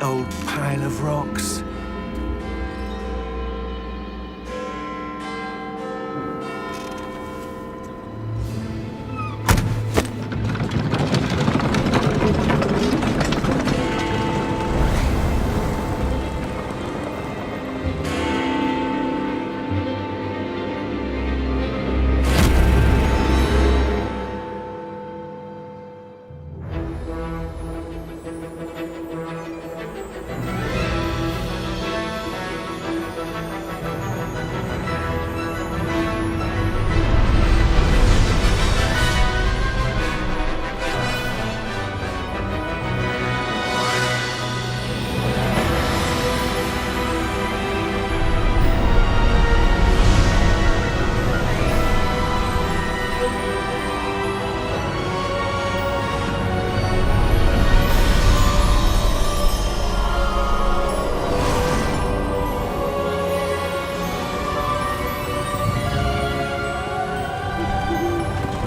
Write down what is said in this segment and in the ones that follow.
old pile of rocks.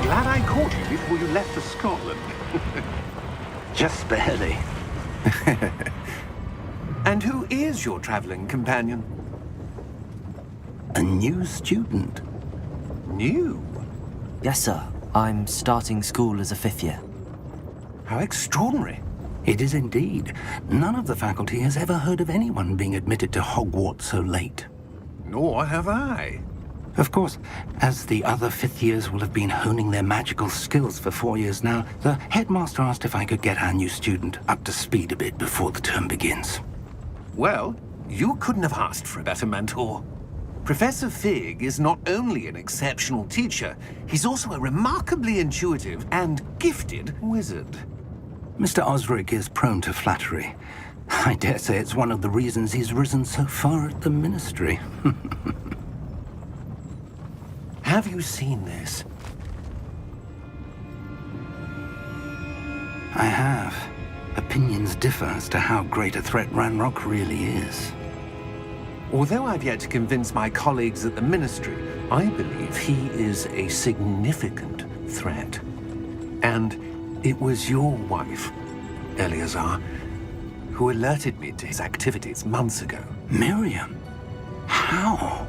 Glad I caught you before you left for Scotland. Just barely. And who is your traveling companion? A new student. New? Yes, sir. I'm starting school as a 5th year. How extraordinary. It is indeed. None of the faculty has ever heard of anyone being admitted to Hogwarts so late. Nor have I. Of course, as the other 5th years will have been honing their magical skills for 4 years now, the headmaster asked if I could get our new student up to speed a bit before the term begins. Well, you couldn't have asked for a better mentor. Professor Fig is not only an exceptional teacher, he's also a remarkably intuitive and gifted wizard. Mr. Osric is prone to flattery. I dare say it's one of the reasons he's risen so far at the Ministry. Have you seen this? I have. Opinions differ as to how great a threat Ranrock really is. Although I've yet to convince my colleagues at the Ministry, I believe he is a significant threat. And it was your wife, Eleazar, who alerted me to his activities months ago. Miriam? How?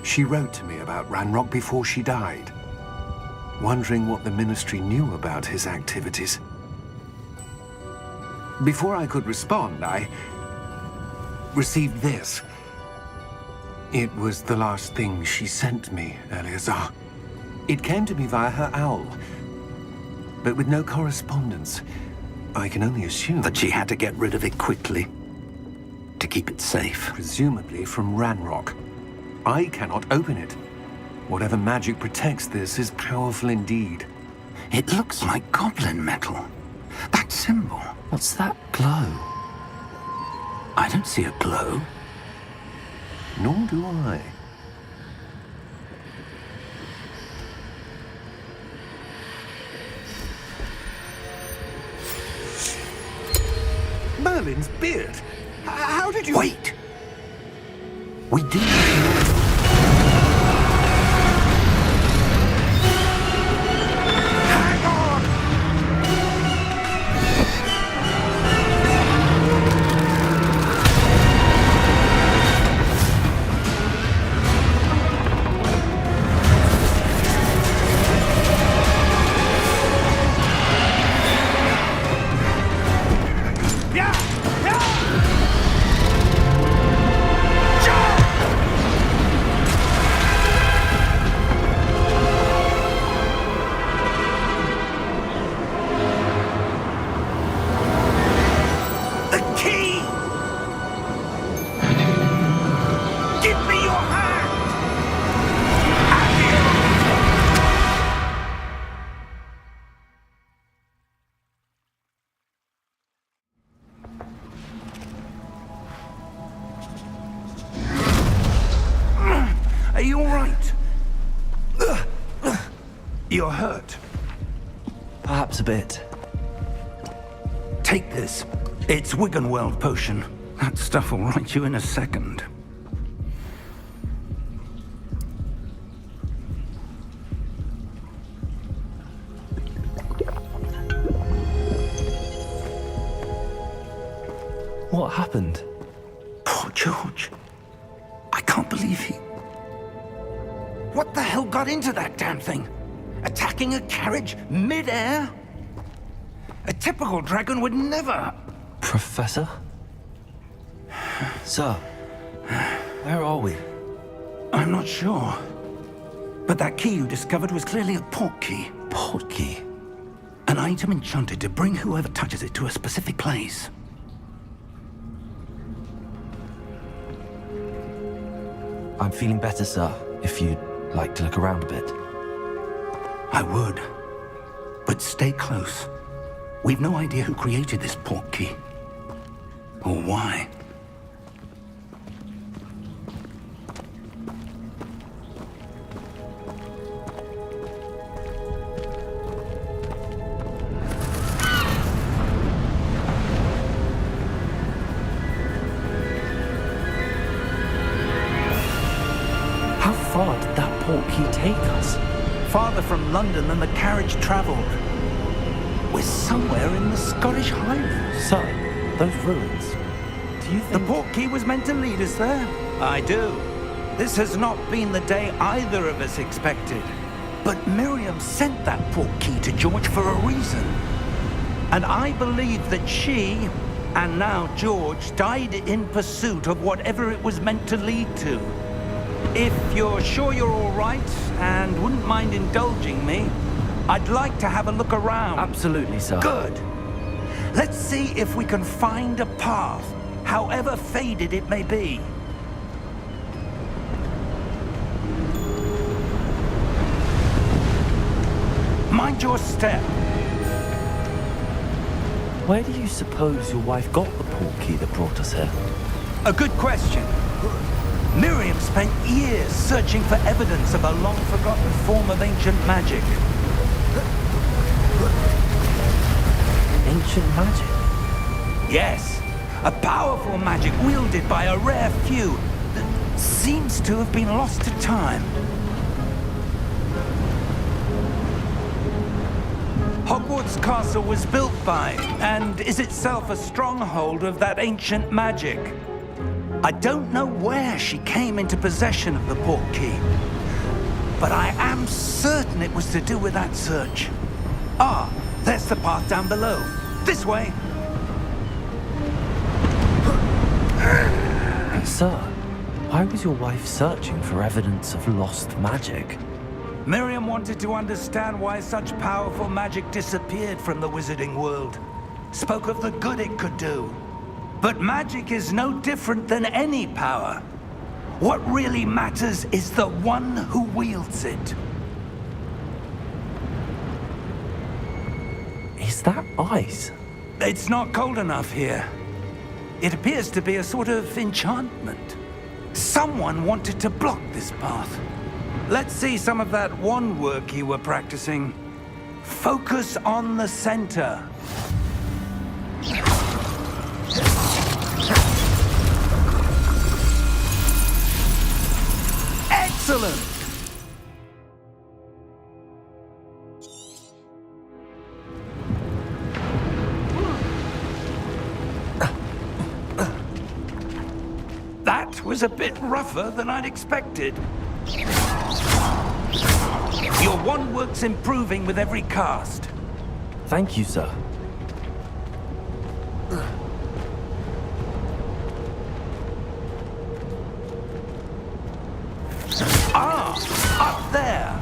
She wrote to me about Ranrock before she died, wondering what the Ministry knew about his activities. Before I could respond, I received this. It was the last thing she sent me, Eleazar. It came to me via her owl, but with no correspondence. I can only assume That she had to get rid of it quickly, to keep it safe. presumably from Ranrock. I cannot open it. Whatever magic protects this is powerful indeed. It looks like goblin metal. That symbol. What's that glow? I don't see a glow. Nor do I. Merlin's beard. How did you... Wait! We do know. Hang on! Yeah! Yeah! The key! Give me your hand! Are you all right? You're hurt. Perhaps a bit. Take this. It's Wiggenweld potion. That stuff will right you in a second. What happened? Poor George. I can't believe he... What the hell got into that damn thing? Attacking a carriage mid-air? A typical dragon would never... Professor? Sir, where are we? I'm not sure. But that key you discovered was clearly a port key. Port key? An item enchanted to bring whoever touches it to a specific place. I'm feeling better, sir, if you'd like to look around a bit. I would. But stay close. We've no idea who created this port key. Or why. How far did that port key take us? Farther from London than the carriage traveled. We're somewhere in the Scottish Highlands. Sir, those ruins. Do you The think... port key was meant to lead us there? I do. This has not been the day either of us expected. But Miriam sent that port key to George for a reason. And I believe that she, and now George, died in pursuit of whatever it was meant to lead to. If you're sure you're all right and wouldn't mind indulging me, I'd like to have a look around. Absolutely, sir. Good. Let's see if we can find a path, however faded it may be. Mind your step. Where do you suppose your wife got the port key that brought us here? A good question. Miriam spent years searching for evidence of a long-forgotten form of ancient magic. Ancient magic? Yes, a powerful magic wielded by a rare few that seems to have been lost to time. Hogwarts Castle was built by, and is itself a stronghold of that ancient magic. I don't know where she came into possession of the port key, but I am certain it was to do with that search. Ah, there's the path down below. This way. Sir, why was your wife searching for evidence of lost magic? Miriam wanted to understand why such powerful magic disappeared from the wizarding world. Spoke of the good it could do. But magic is no different than any power. What really matters is the one who wields it. Is that ice? It's not cold enough here. It appears to be a sort of enchantment. Someone wanted to block this path. Let's see some of that wand work you were practicing. Focus on the center. Excellent! That was a bit rougher than I'd expected. Your wand work's improving with every cast. Thank you, sir. Ah, up there.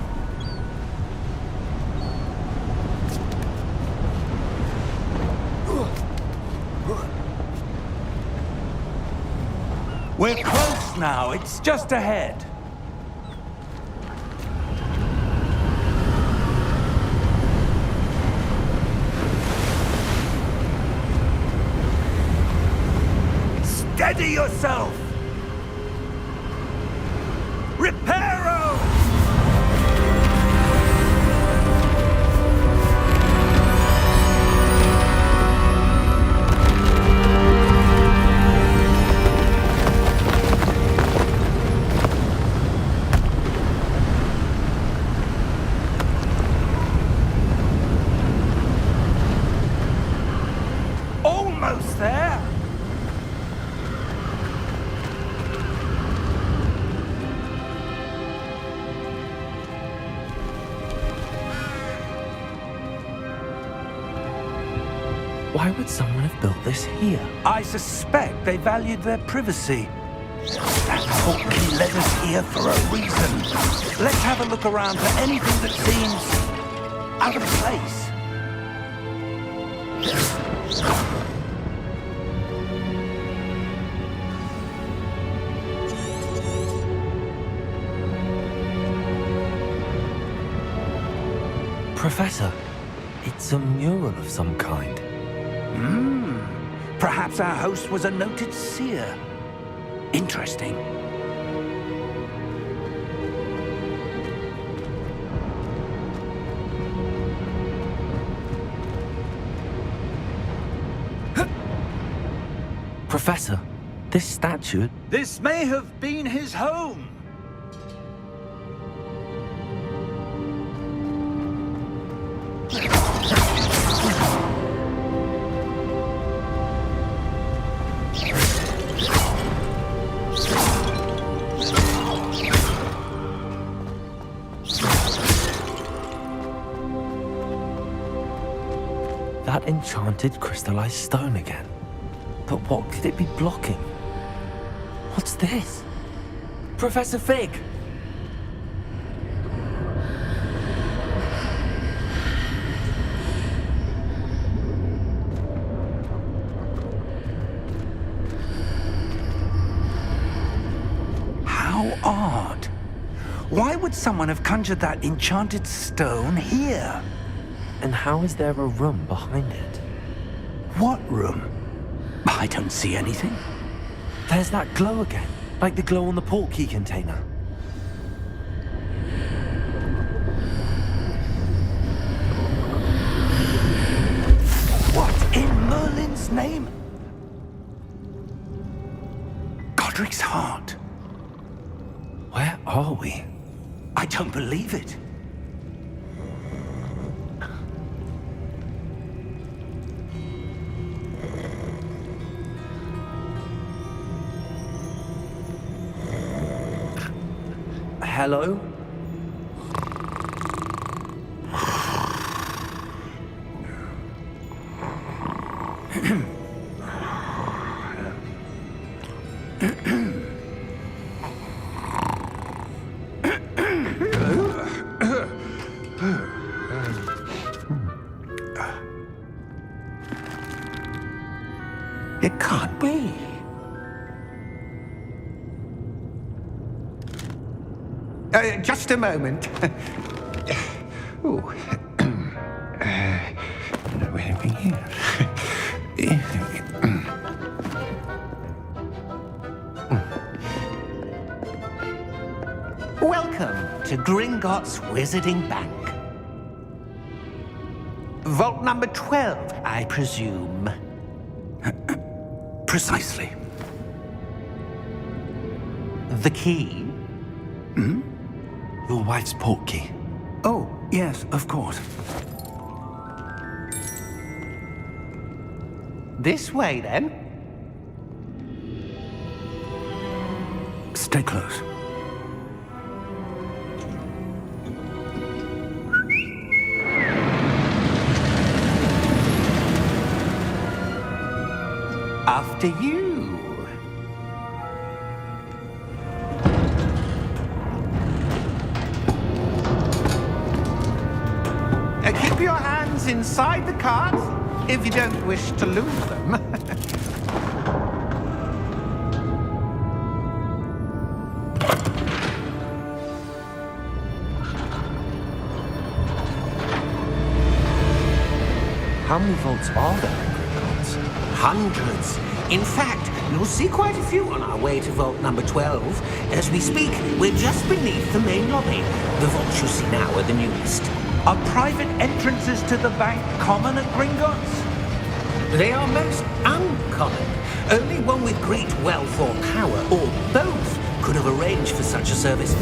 We're close now. It's just ahead. Steady yourself! Reparo! Almost there! Why would someone have built this here? I suspect they valued their privacy. That portkey led us here for a reason. Let's have a look around for anything that seems out of place. Professor, it's a mural of some kind. Perhaps our host was a noted seer. Interesting. Professor, this statue... This may have been his home. That enchanted crystallized stone again. But what could it be blocking? What's this? Professor Fig! How odd. Why would someone have conjured that enchanted stone here? And how is there a room behind it? What room? I don't see anything. There's that glow again, like the glow on the portkey container. What in Merlin's name? Godric's heart. Where are we? I don't believe it. Hello? It can't be. Just a moment. Oh. Where are we here? Welcome to Gringotts Wizarding Bank. Vault number 12, I presume. Precisely. The key? Your wife's portkey. Oh, yes, of course. This way, then. Stay close. After you. Keep your hands inside the cart if you don't wish to lose them. How many vaults are there in Gringotts? Hundreds. In fact, you'll see quite a few on our way to vault number 12. As we speak, we're just beneath the main lobby. The vaults you see now are the newest. Are private entrances to the bank common at Gringotts? They are most uncommon. Only one with great wealth or power, or both, could have arranged for such a service.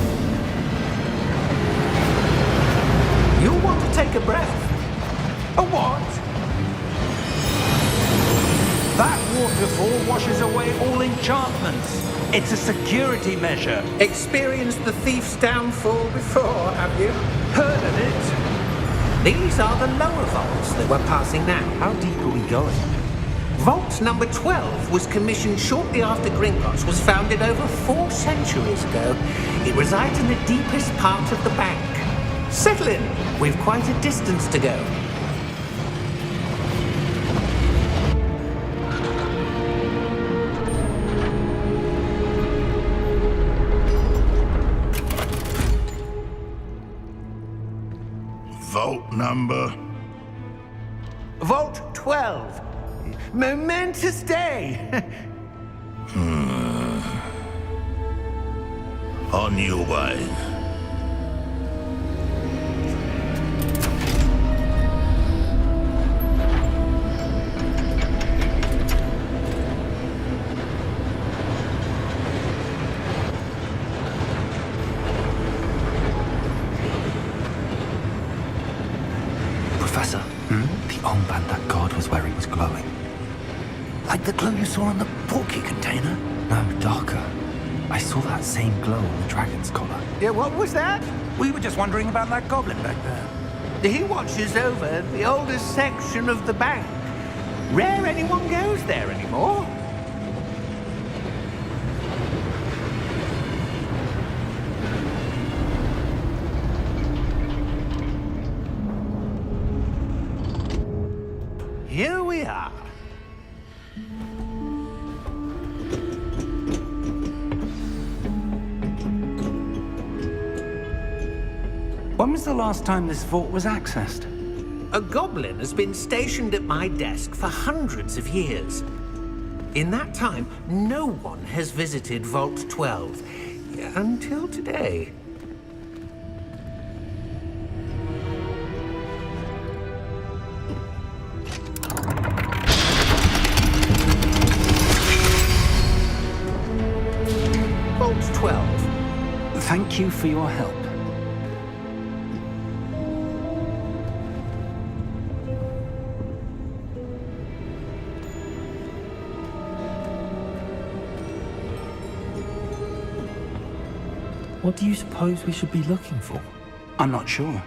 You'll want to take a breath. A what? That waterfall washes away all enchantments. It's a security measure. Experienced the thief's downfall before, have you? Heard of it? These are the lower vaults that we're passing now. How deep are we going? Vault number 12 was commissioned shortly after Gringotts was founded over 4 centuries ago. It resides in the deepest part of the bank. Settle in. We've quite a distance to go. Vault number? Vault 12. Momentous day. On your way. Professor, the armband that guard was wearing was glowing. Like the glow you saw on the portkey container? No, darker. I saw that same glow on the dragon's collar. Yeah, what was that? We were just wondering about that goblin back there. He watches over the oldest section of the bank. Rare anyone goes there anymore. Here we are. When was the last time this vault was accessed? A goblin has been stationed at my desk for hundreds of years. In that time, no one has visited Vault 12. Until today. Vault 12. Thank you for your help. What do you suppose we should be looking for? I'm not sure.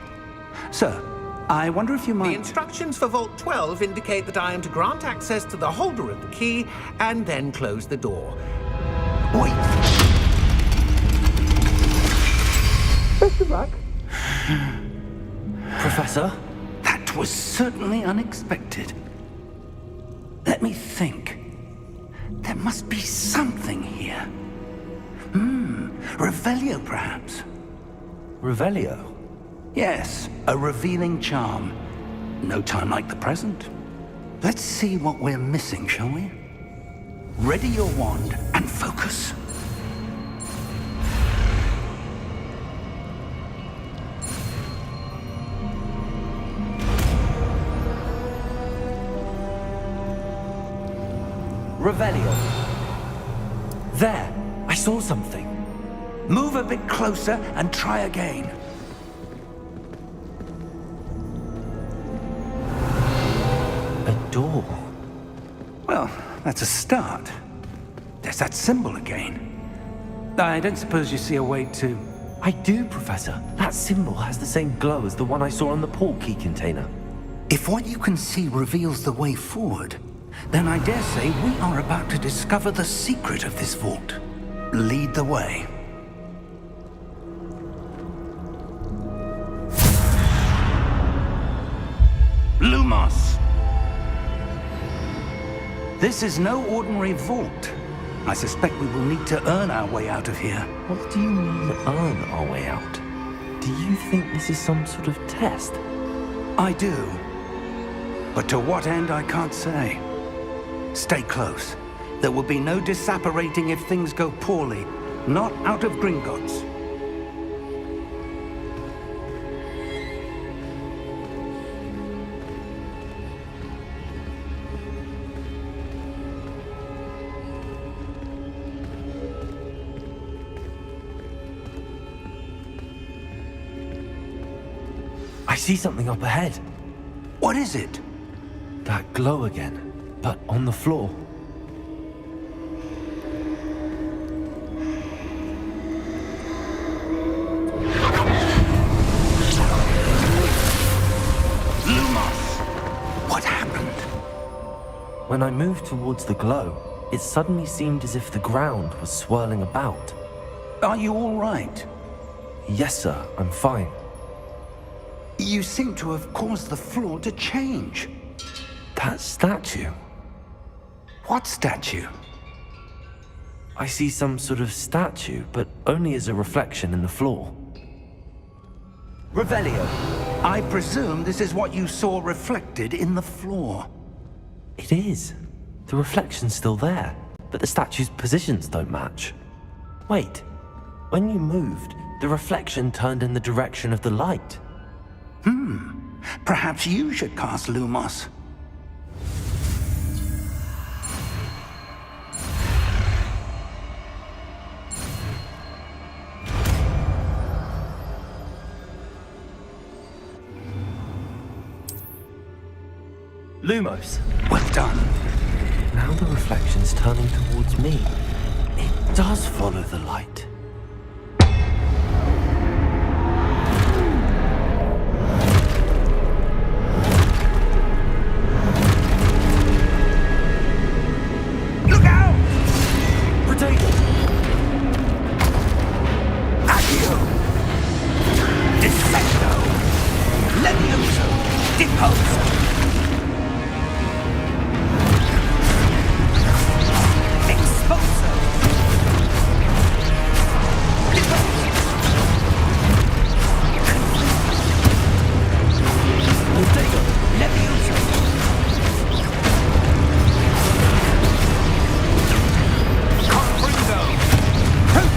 Sir, I wonder if you The might... instructions for Vault 12 indicate that I am to grant access to the holder of the key and then close the door. Wait! Best of luck. Professor? That was certainly unexpected. Let me think. There must be something here. Revelio, perhaps? Revelio? Yes, a revealing charm. No time like the present. Let's see what we're missing, shall we? Ready your wand and focus. Revelio. There! I saw something. Move a bit closer and try again. A door. Well, that's a start. There's that symbol again. I don't suppose you see a way to... I do, Professor. That symbol has the same glow as the one I saw on the portkey container. If what you can see reveals the way forward, then I dare say we are about to discover the secret of this vault. Lead the way. Lumos! This is no ordinary vault. I suspect we will need to earn our way out of here. What do you mean, earn our way out? Do you think this is some sort of test? I do. But to what end, I can't say. Stay close. There will be no disapparating if things go poorly. Not out of Gringotts. I see something up ahead. What is it? That glow again, but on the floor. When I moved towards the glow, it suddenly seemed as if the ground was swirling about. Are you all right? Yes, sir, I'm fine. You seem to have caused the floor to change. That statue. What statue? I see some sort of statue, but only as a reflection in the floor. Revelio, I presume this is what you saw reflected in the floor. It is. The reflection's still there, but the statue's positions don't match. Wait, when you moved, the reflection turned in the direction of the light. Perhaps you should cast Lumos. Lumos. Well done. Now the reflection's turning towards me. It does follow the light. Look out! Potato! Accio! Descendo! Levioso! Deposo! Exposo! Deposo! Potato! Levioso! Confringo!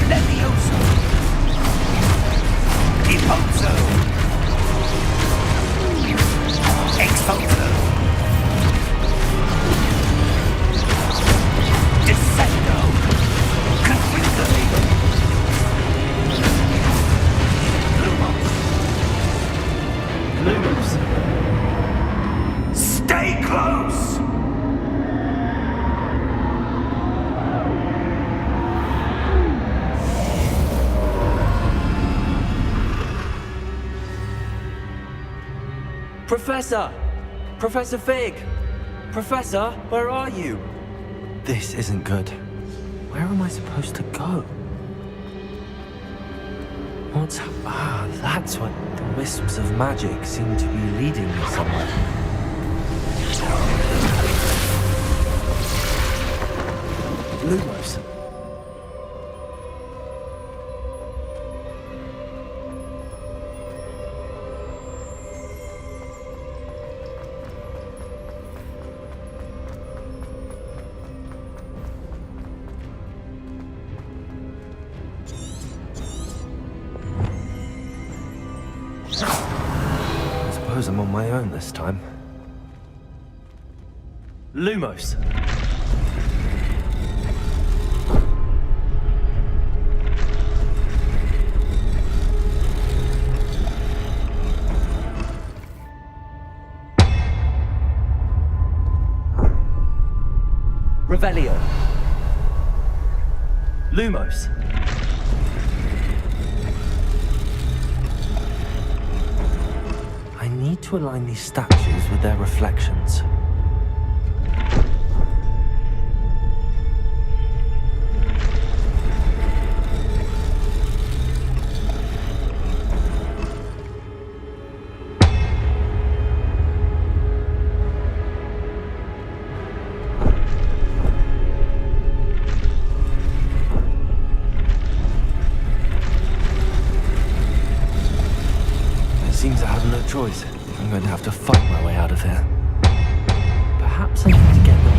Levioso! Deposo! Exposo! Descendo! Confringo! Lumos! Stay close! Professor! Professor Fig! Professor, where are you? This isn't good. Where am I supposed to go? That's what the wisps of magic seem to be leading me somewhere. Lumos. I suppose I'm on my own this time. Lumos. Revelio. Lumos. I need to align these statues with their reflections. It seems I have no choice. I'm going to have to fight my way out of here. Perhaps I need to get them.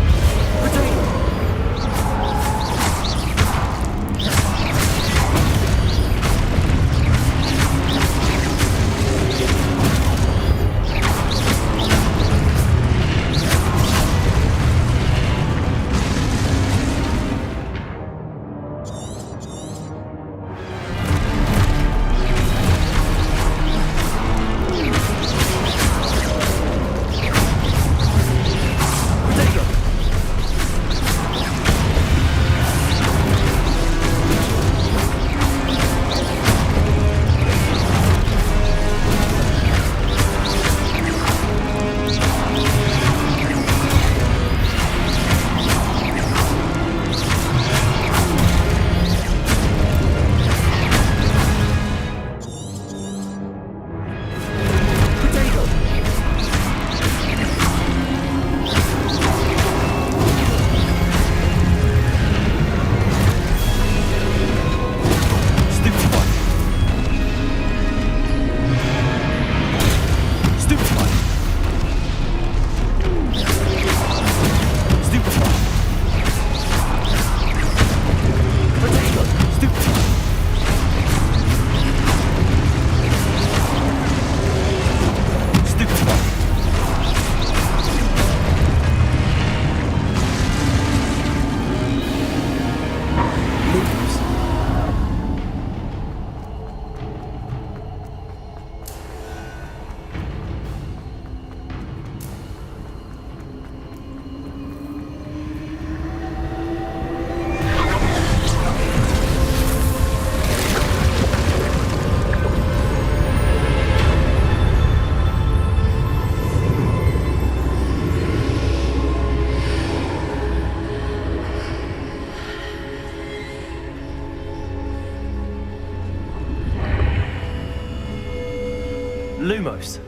Lumos.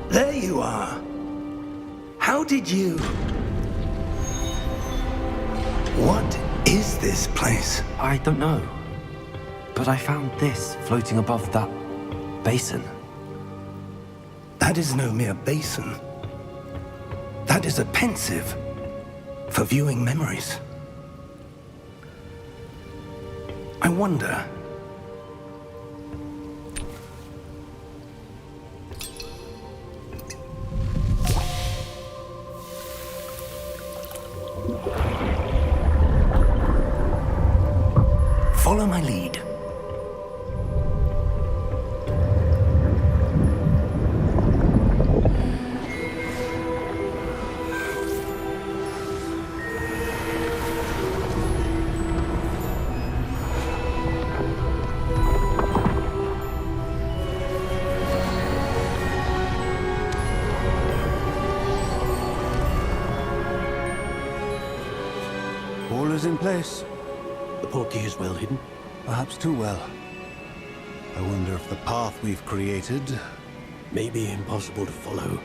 There you are. How did you... What is this place? I don't know. But I found this floating above that basin. That is no mere basin. That is a pensive for viewing memories. I wonder... Follow my lead. All is in place. The portkey is well hidden. Perhaps too well. I wonder if the path we've created... May be impossible to follow.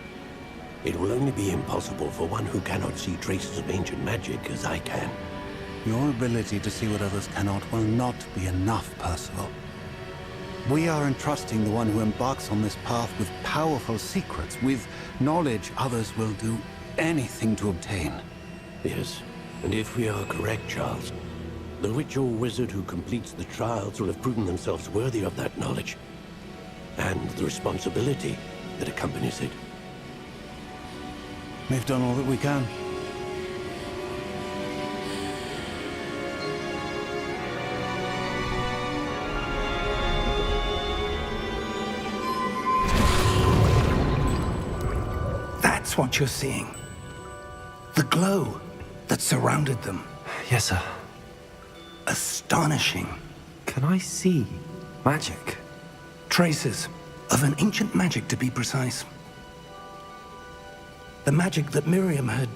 It will only be impossible for one who cannot see traces of ancient magic as I can. Your ability to see what others cannot will not be enough, Percival. We are entrusting the one who embarks on this path with powerful secrets, with knowledge others will do anything to obtain. Yes, and if we are correct, Charles, the witch or wizard who completes the trials will have proven themselves worthy of that knowledge, and the responsibility that accompanies it. We've done all that we can. That's what you're seeing. The glow that surrounded them. Yes, sir. Astonishing. Can I see magic? Traces of an ancient magic, to be precise. The magic that Miriam had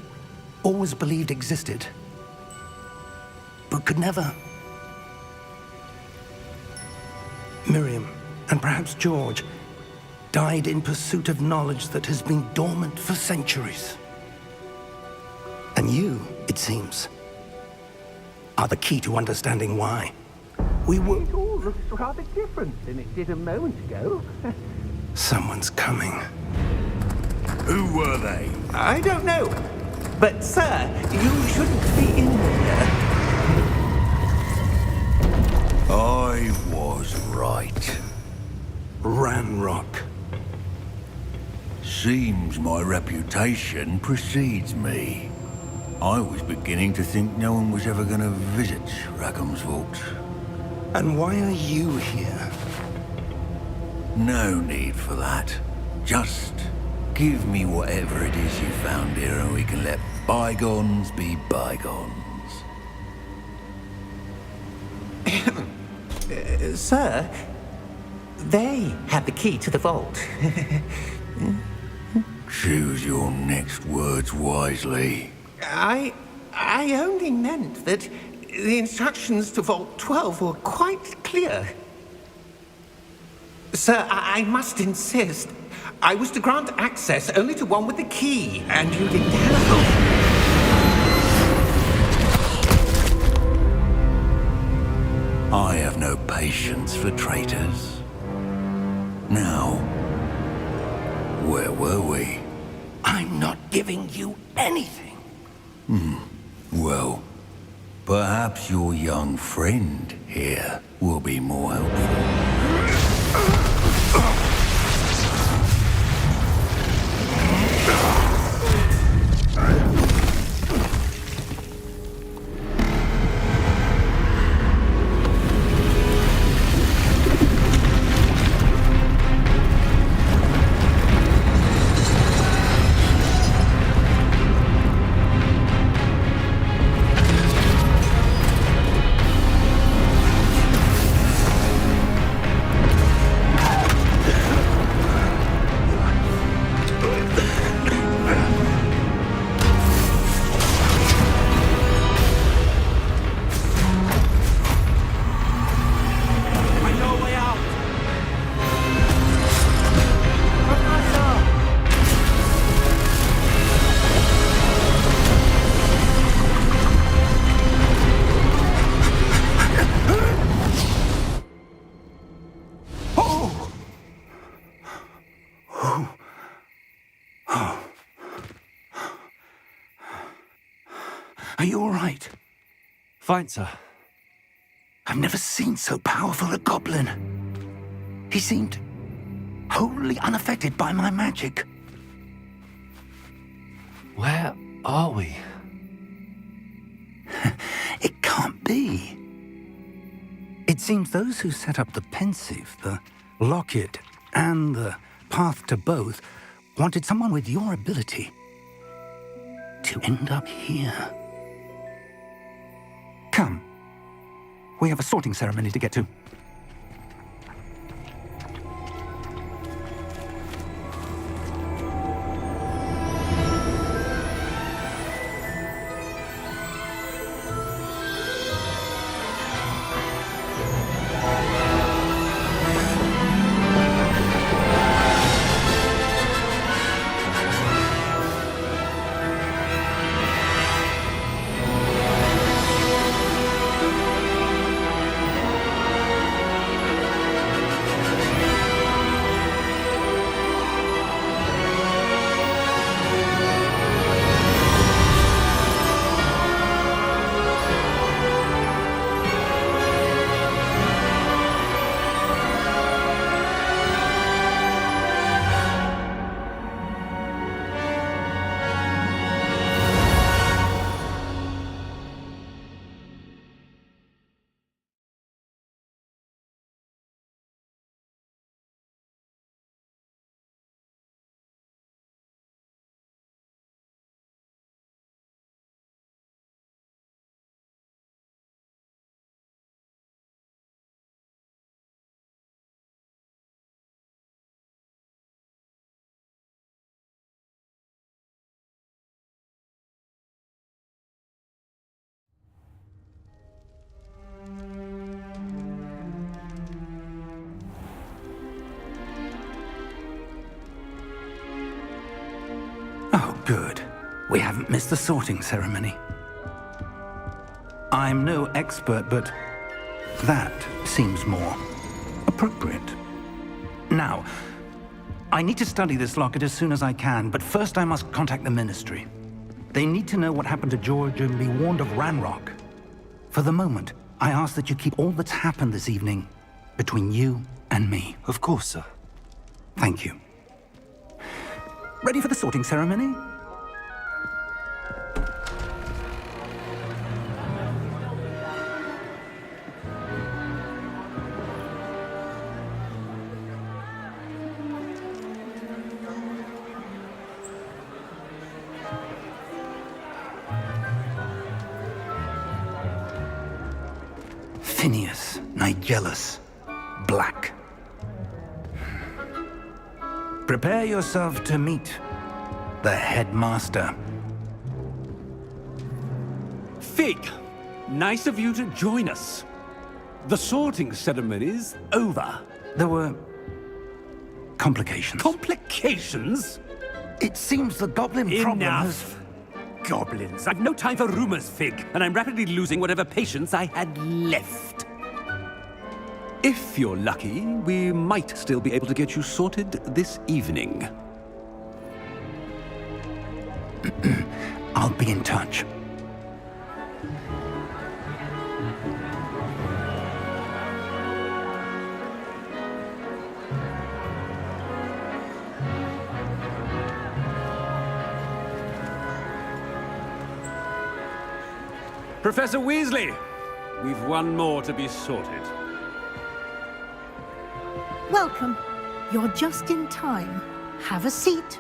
always believed existed, but could never. Miriam, and perhaps George, died in pursuit of knowledge that has been dormant for centuries. And you, it seems, are the key to understanding why. We were... It all looks rather different than it did a moment ago. Someone's coming. Who were they? I don't know. But, sir, you shouldn't be in here. I was right. Ranrock. Seems my reputation precedes me. I was beginning to think no one was ever going to visit Rackham's vault. And why are you here? No need for that. Just give me whatever it is you found here and we can let bygones be bygones. Sir, they had the key to the vault. Choose your next words wisely. I only meant that the instructions to Vault 12 were quite clear. Sir, I must insist. I was to grant access only to one with the key, and you didn't have. I have no patience for traitors. Now, where were we? I'm not giving you anything. Well, perhaps your young friend here will be more helpful. Are you all right? Fine, sir. I've never seen so powerful a goblin. He seemed wholly unaffected by my magic. Where are we? It can't be. It seems those who set up the pensive, the locket, and the path to both wanted someone with your ability to end up here. Come. We have a sorting ceremony to get to. Oh, good. We haven't missed the sorting ceremony. I'm no expert, but that seems more appropriate. Now, I need to study this locket as soon as I can, but first I must contact the Ministry. They need to know what happened to George and be warned of Ranrock. For the moment, I ask that you keep all that's happened this evening between you and me. Of course, sir. Thank you. Ready for the sorting ceremony? Phineas, Nigellus, Black. Prepare yourself to meet the headmaster. Fig, nice of you to join us. The sorting ceremony's over. There were complications. Complications? It seems the goblin problem has... Enough. Goblins. I've no time for rumors, Fig, and I'm rapidly losing whatever patience I had left. If you're lucky, we might still be able to get you sorted this evening. I'll be in touch. Professor Weasley, we've one more to be sorted. Welcome. You're just in time. Have a seat.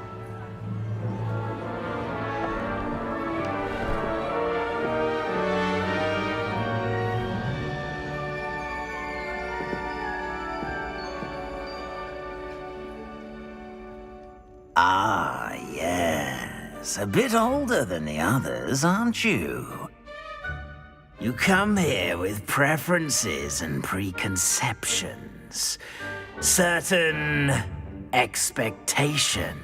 Ah, yes. A bit older than the others, aren't you? You come here with preferences and preconceptions. Certain expectations.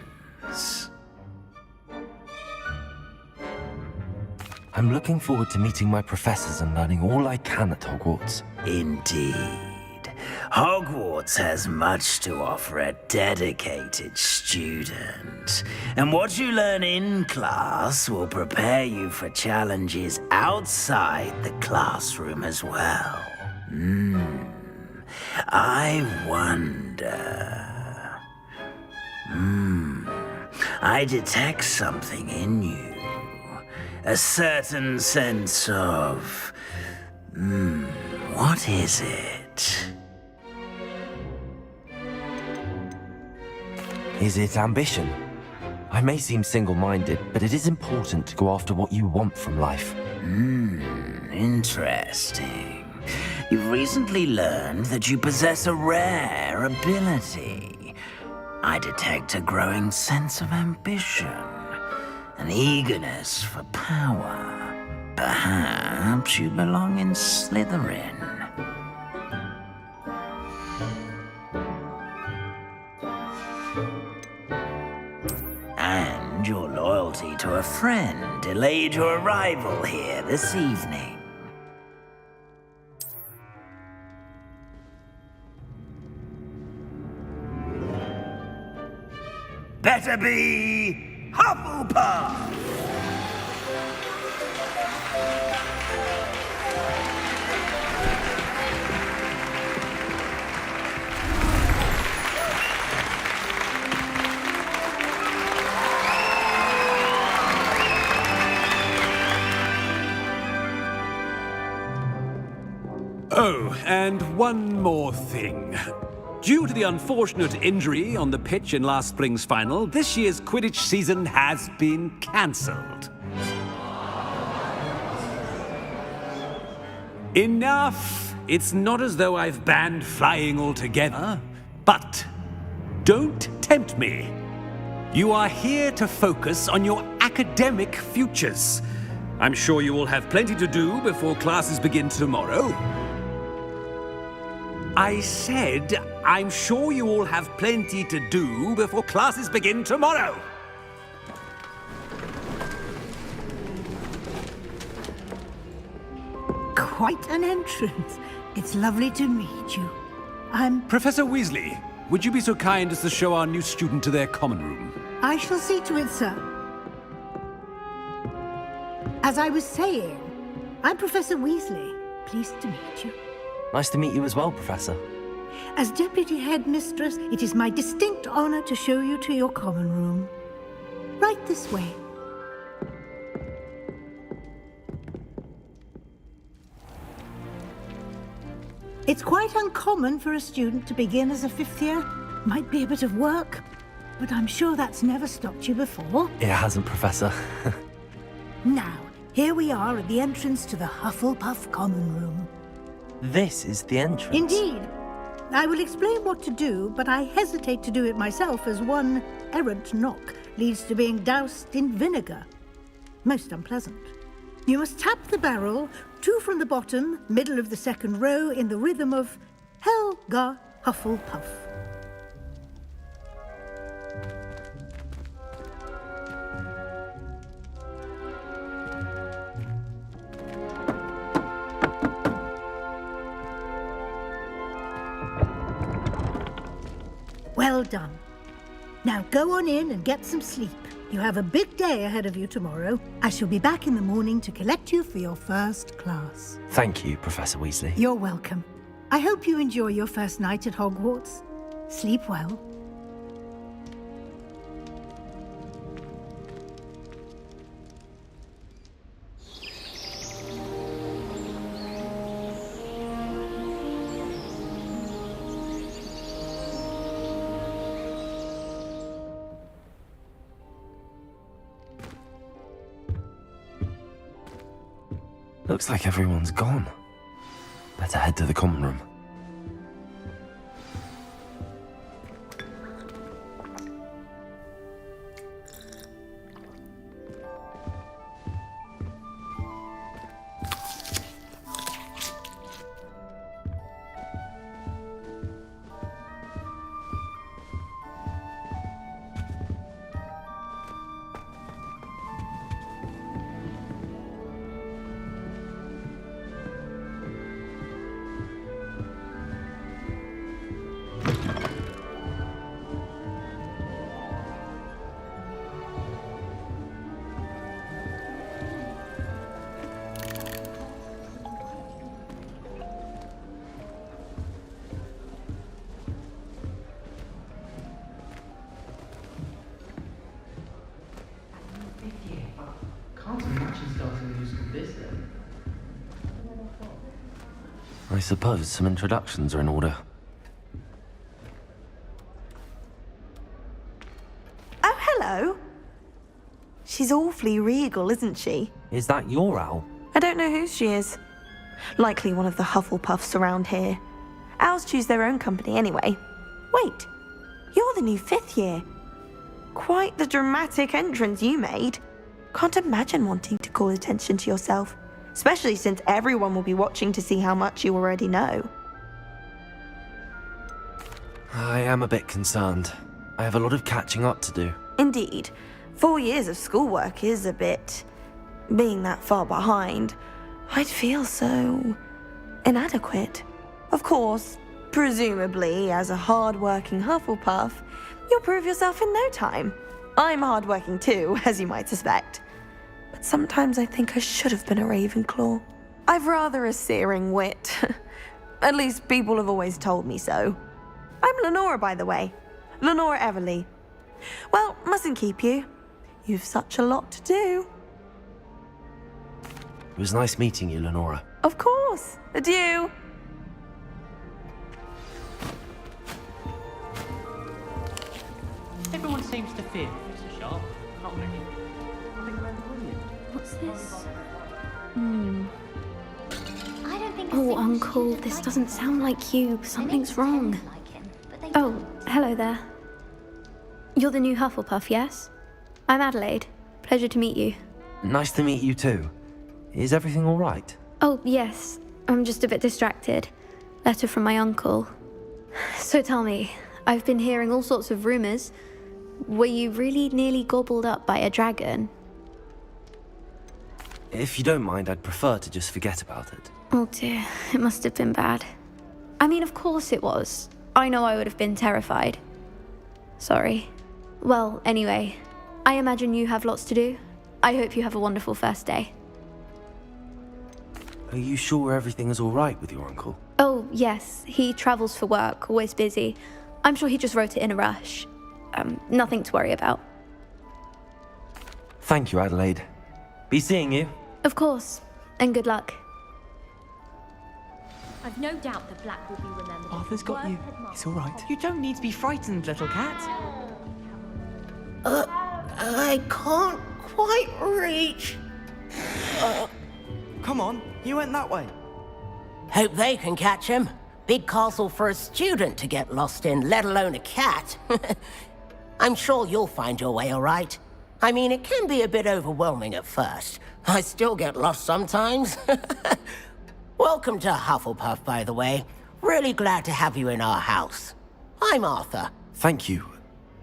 I'm looking forward to meeting my professors and learning all I can at Hogwarts. Indeed. Hogwarts has much to offer a dedicated student, and what you learn in class will prepare you for challenges outside the classroom as well. I wonder... I detect something in you. A certain sense of... what is it? Is it ambition? I may seem single-minded, but it is important to go after what you want from life. Interesting. You've recently learned that you possess a rare ability. I detect a growing sense of ambition, an eagerness for power. Perhaps you belong in Slytherin. And your loyalty to a friend delayed your arrival here this evening. Better be Hufflepuff! Oh, and one more thing. Due to the unfortunate injury on the pitch in last spring's final, this year's Quidditch season has been cancelled. Enough! It's not as though I've banned flying altogether, but don't tempt me. You are here to focus on your academic futures. I'm sure you will have plenty to do before classes begin tomorrow. I said, I'm sure you all have plenty to do before classes begin tomorrow. Quite an entrance. It's lovely to meet you. Professor Weasley, would you be so kind as to show our new student to their common room? I shall see to it, sir. As I was saying, I'm Professor Weasley. Pleased to meet you. Nice to meet you as well, Professor. As Deputy Headmistress, it is my distinct honor to show you to your common room. Right this way. It's quite uncommon for a student to begin as a fifth year. Might be a bit of work, but I'm sure that's never stopped you before. It hasn't, Professor. Now, here we are at the entrance to the Hufflepuff common room. This is the entrance. Indeed. I will explain what to do, but I hesitate to do it myself as one errant knock leads to being doused in vinegar. Most unpleasant. You must tap the barrel, 2 from the bottom, middle of the second row, in the rhythm of Helga Hufflepuff. Well done. Now go on in and get some sleep. You have a big day ahead of you tomorrow. I shall be back in the morning to collect you for your first class. Thank you, Professor Weasley. You're welcome. I hope you enjoy your first night at Hogwarts. Sleep well. Looks like everyone's gone. Better head to the common room. I suppose some introductions are in order. Oh, hello. She's awfully regal, isn't she? Is that your owl? I don't know who she is. Likely one of the Hufflepuffs around here. Owls choose their own company anyway. Wait, you're the new 5th year. Quite the dramatic entrance you made. Can't imagine wanting to call attention to yourself, especially since everyone will be watching to see how much you already know. I am a bit concerned. I have a lot of catching up to do. Indeed, 4 years of schoolwork is a bit... Being that far behind, I'd feel so... inadequate. Of course, presumably, as a hard-working Hufflepuff, you'll prove yourself in no time. I'm hard-working too, as you might suspect. But sometimes I think I should have been a Ravenclaw. I've rather a searing wit. At least people have always told me so. I'm Lenora, by the way. Lenora Everly. Well, mustn't keep you. You've such a lot to do. It was nice meeting you, Lenora. Of course. Adieu. Everyone seems to fear Professor Sharp. Not really. What's this? Oh, Uncle, this doesn't sound like you. Something's wrong. Oh, hello there. You're the new Hufflepuff, yes? I'm Adelaide. Pleasure to meet you. Nice to meet you too. Is everything all right? Oh, yes. I'm just a bit distracted. Letter from my uncle. So tell me, I've been hearing all sorts of rumors. Were you really nearly gobbled up by a dragon? If you don't mind, I'd prefer to just forget about it. Oh dear, it must have been bad. I mean, of course it was. I know I would have been terrified. Sorry. Well, anyway, I imagine you have lots to do. I hope you have a wonderful first day. Are you sure everything is all right with your uncle? Oh, yes. He travels for work, always busy. I'm sure he just wrote it in a rush. Nothing to worry about. Thank you, Adelaide. Be seeing you. Of course. And good luck. I've no doubt that Black will be remembered. Arthur's got you. It's all right. You don't need to be frightened, little cat. I can't quite reach. Come on, you went that way. Hope they can catch him. Big castle for a student to get lost in, let alone a cat. I'm sure you'll find your way all right. I mean, it can be a bit overwhelming at first. I still get lost sometimes. Welcome to Hufflepuff, by the way. Really glad to have you in our house. I'm Arthur. Thank you.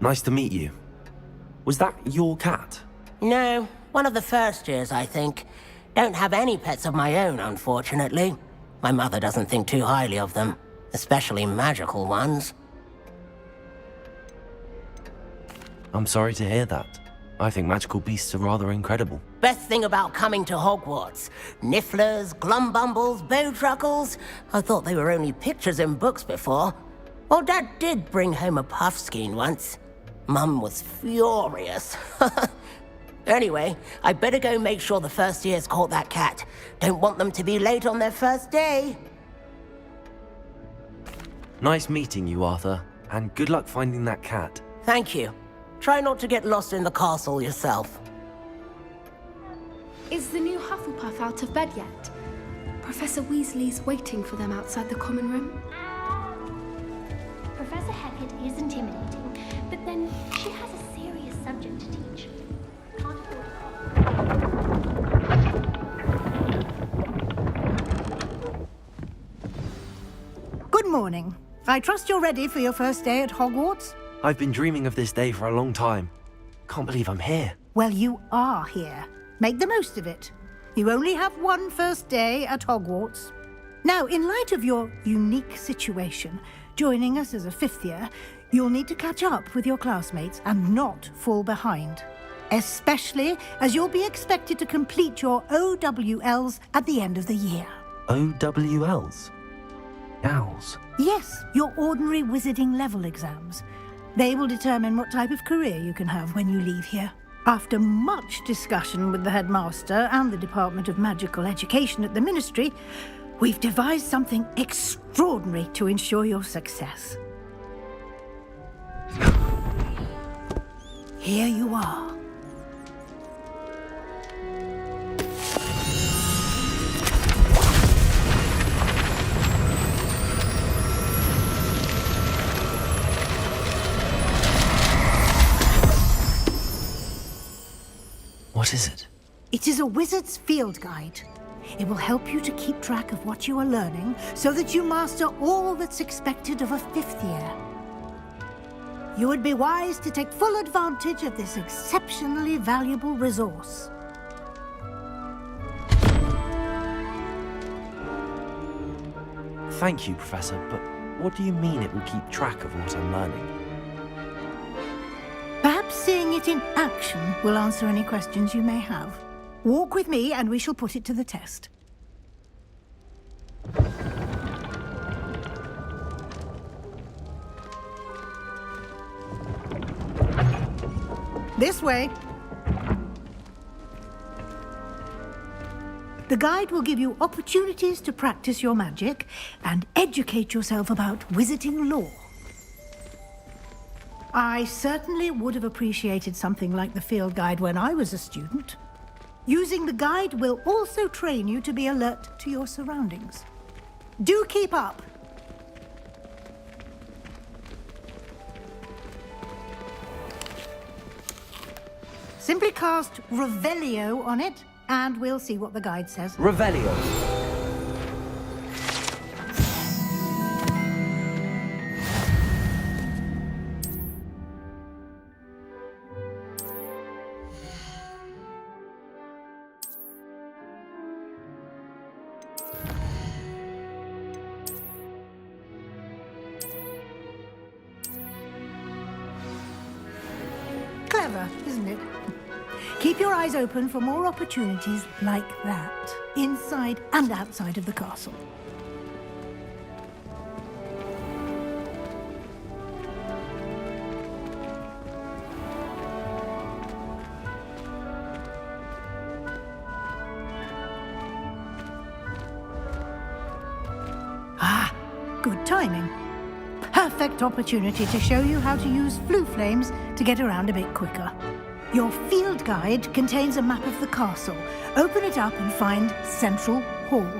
Nice to meet you. Was that your cat? No, one of the first years, I think. Don't have any pets of my own, unfortunately. My mother doesn't think too highly of them, especially magical ones. I'm sorry to hear that. I think magical beasts are rather incredible. Best thing about coming to Hogwarts. Nifflers, glumbumbles, bowtruckles. I thought they were only pictures in books before. Well, Dad did bring home a puffskein once. Mum was furious. Anyway, I better go make sure the first years caught that cat. Don't want them to be late on their first day. Nice meeting you, Arthur. And good luck finding that cat. Thank you. Try not to get lost in the castle yourself. Is the new Hufflepuff out of bed yet? Professor Weasley's waiting for them outside the common room. Professor Hecat is intimidating, but then she has a serious subject to teach. Can't afford. Good morning. I trust you're ready for your first day at Hogwarts? I've been dreaming of this day for a long time. Can't believe I'm here. Well, you are here. Make the most of it. You only have one first day at Hogwarts. Now, in light of your unique situation, joining us as a 5th year, you'll need to catch up with your classmates and not fall behind. Especially as you'll be expected to complete your OWLs at the end of the year. OWLs? Owls? Yes, your ordinary wizarding level exams. They will determine what type of career you can have when you leave here. After much discussion with the headmaster and the Department of Magical Education at the Ministry, we've devised something extraordinary to ensure your success. Here you are. What is it? It is a wizard's field guide. It will help you to keep track of what you are learning so that you master all that's expected of a 5th year. You would be wise to take full advantage of this exceptionally valuable resource. Thank you, Professor, but what do you mean it will keep track of what I'm learning? Perhaps seeing it in action will answer any questions you may have. Walk with me and we shall put it to the test. This way. The guide will give you opportunities to practice your magic and educate yourself about wizarding lore. I certainly would have appreciated something like the field guide when I was a student. Using the guide will also train you to be alert to your surroundings. Do keep up! Simply cast Revelio on it, and we'll see what the guide says. Revelio. Clever, isn't it? Keep your eyes open for more opportunities like that, inside and outside of the castle. Ah, good timing. Perfect opportunity to show you how to use flue flames to get around a bit quicker. Your field guide contains a map of the castle. Open it up and find Central Hall.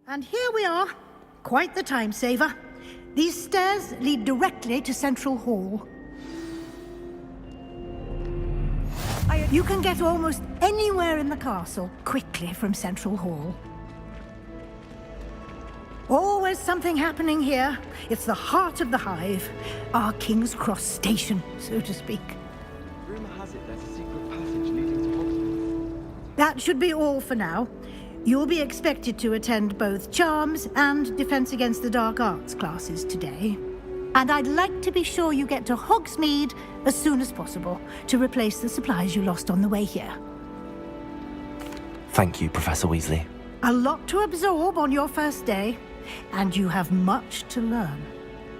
And here we are. Quite the time saver. These stairs lead directly to Central Hall. You can get almost anywhere in the castle quickly from Central Hall. Always something happening here. It's the heart of the hive. Our King's Cross station, so to speak. Rumor has it there's a secret passage leading to Hogwarts. That should be all for now. You'll be expected to attend both Charms and Defense Against the Dark Arts classes today. And I'd like to be sure you get to Hogsmeade as soon as possible to replace the supplies you lost on the way here. Thank you, Professor Weasley. A lot to absorb on your first day, and you have much to learn.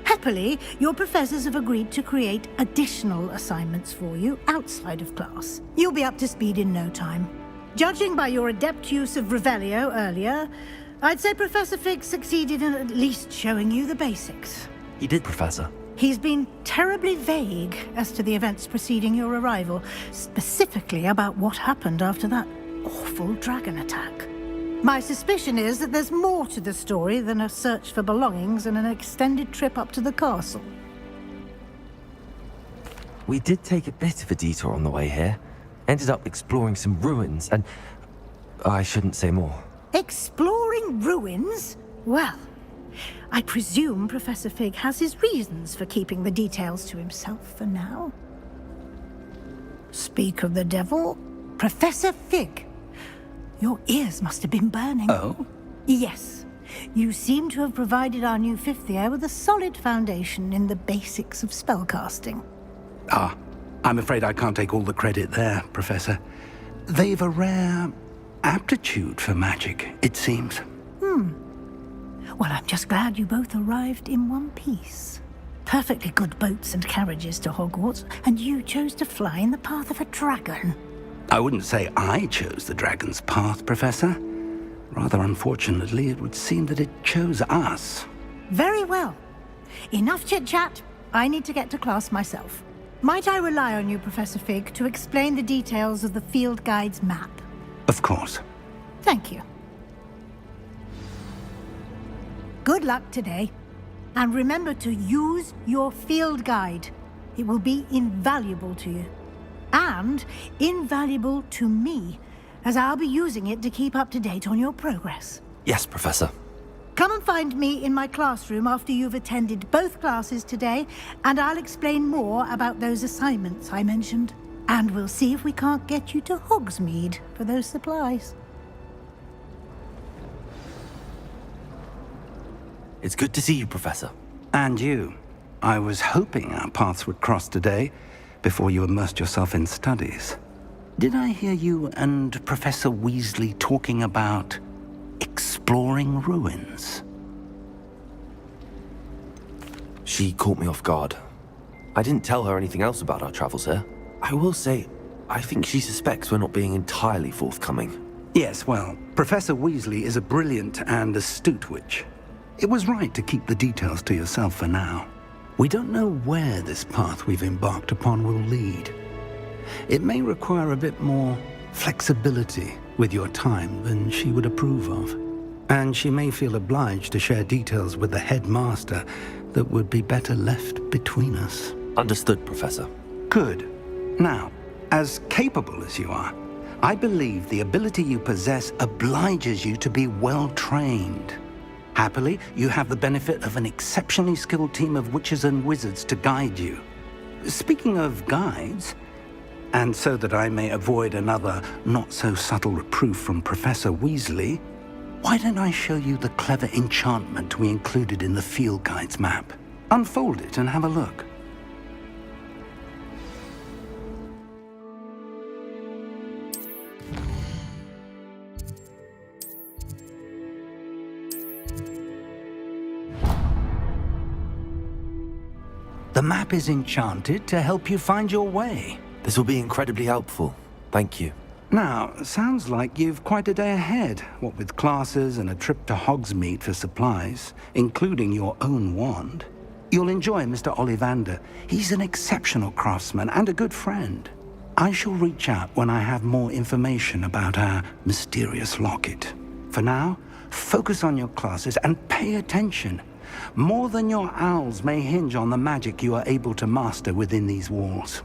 Happily, your professors have agreed to create additional assignments for you outside of class. You'll be up to speed in no time. Judging by your adept use of Revelio earlier, I'd say Professor Fig succeeded in at least showing you the basics. He did, Professor. He's been terribly vague as to the events preceding your arrival, specifically about what happened after that awful dragon attack. My suspicion is that there's more to the story than a search for belongings and an extended trip up to the castle. We did take a bit of a detour on the way here. Ended up exploring some ruins and... I shouldn't say more. Exploring ruins? Well, I presume Professor Fig has his reasons for keeping the details to himself for now. Speak of the devil, Professor Fig. Your ears must have been burning. Oh? Yes. You seem to have provided our new fifth year with a solid foundation in the basics of spellcasting. Ah, I'm afraid I can't take all the credit there, Professor. They've a rare aptitude for magic, it seems. Well, I'm just glad you both arrived in one piece. Perfectly good boats and carriages to Hogwarts, and you chose to fly in the path of a dragon. I wouldn't say I chose the dragon's path, Professor. Rather unfortunately, it would seem that it chose us. Very well. Enough chit-chat. I need to get to class myself. Might I rely on you, Professor Fig, to explain the details of the field guide's map? Of course. Thank you. Good luck today. And remember to use your field guide. It will be invaluable to you. And invaluable to me, as I'll be using it to keep up to date on your progress. Yes, Professor. Come and find me in my classroom after you've attended both classes today, and I'll explain more about those assignments I mentioned. And we'll see if we can't get you to Hogsmeade for those supplies. It's good to see you, Professor. And you. I was hoping our paths would cross today, before you immersed yourself in studies. Did I hear you and Professor Weasley talking about exploring ruins? She caught me off guard. I didn't tell her anything else about our travels here. I will say, I think she suspects we're not being entirely forthcoming. Yes, well, Professor Weasley is a brilliant and astute witch. It was right to keep the details to yourself for now. We don't know where this path we've embarked upon will lead. It may require a bit more flexibility with your time than she would approve of. And she may feel obliged to share details with the headmaster that would be better left between us. Understood, Professor. Good. Now, as capable as you are, I believe the ability you possess obliges you to be well trained. Happily, you have the benefit of an exceptionally skilled team of witches and wizards to guide you. Speaking of guides, and so that I may avoid another not-so-subtle reproof from Professor Weasley, why don't I show you the clever enchantment we included in the field guide's map? Unfold it and have a look. The map is enchanted to help you find your way. This will be incredibly helpful. Thank you. Now, sounds like you've quite a day ahead, what with classes and a trip to Hogsmeade for supplies, including your own wand. You'll enjoy Mr. Ollivander. He's an exceptional craftsman and a good friend. I shall reach out when I have more information about our mysterious locket. For now, focus on your classes and pay attention. More than your owls may hinge on the magic you are able to master within these walls.